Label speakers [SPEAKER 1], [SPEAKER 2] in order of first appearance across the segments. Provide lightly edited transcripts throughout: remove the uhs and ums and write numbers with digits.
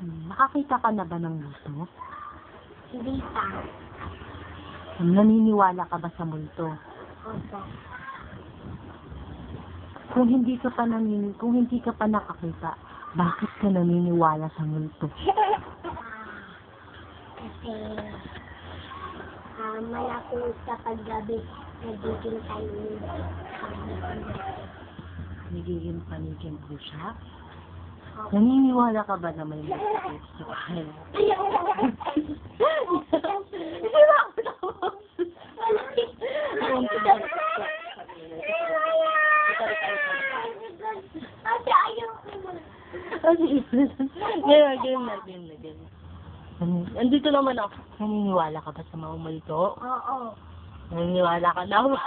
[SPEAKER 1] Nakakita ka na ba ng multo?
[SPEAKER 2] Hindi pa.
[SPEAKER 1] Naniniwala ka ba sa multo?
[SPEAKER 2] Opo.
[SPEAKER 1] Kung hindi ka pa nakakita, bakit ka naniniwala sa multo?
[SPEAKER 2] Kasi malapit kapag gabi nagiging tayo.
[SPEAKER 1] Nagiging panigin po siya? Naniniwala ka ba na may multo sa bahay?
[SPEAKER 2] Ate, ayaw ko na.
[SPEAKER 1] Game na. Andito naman ako. Naniniwala ka ba sa mga multo?
[SPEAKER 2] Oo.
[SPEAKER 1] Naniniwala ka na ba?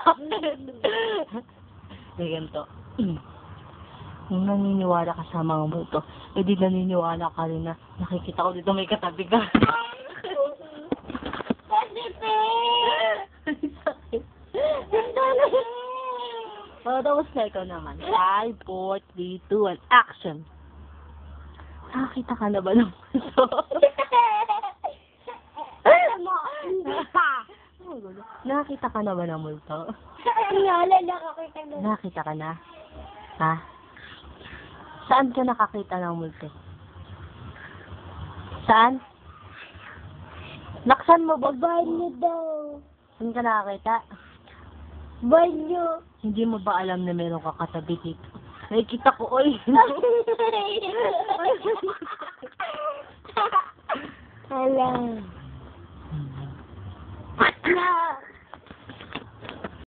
[SPEAKER 1] Hindi ganito. Kung naniniwala ka sa mga multo, di naniniwala ka rin na nakikita ko dito may katabi ka.
[SPEAKER 2] Kasi
[SPEAKER 1] Tapos na ikaw naman. 5, 4, 3, 2, 1, action! Nakakita ka na ba ng multo?
[SPEAKER 2] alam mo, hindi pa.
[SPEAKER 1] Nakakita ka na ba ng multo?
[SPEAKER 2] Naalala ko kita doon.
[SPEAKER 1] Nakakita ka na? Ha? Saan ka nakakita ng multo? Saan? Laksan mo ba?
[SPEAKER 2] Banyo daw.
[SPEAKER 1] Saan ka nakakita?
[SPEAKER 2] Banyo.
[SPEAKER 1] Hindi mo ba alam na meron ka katabi dito? Nakikita ko, oy!
[SPEAKER 2] Alam. Na.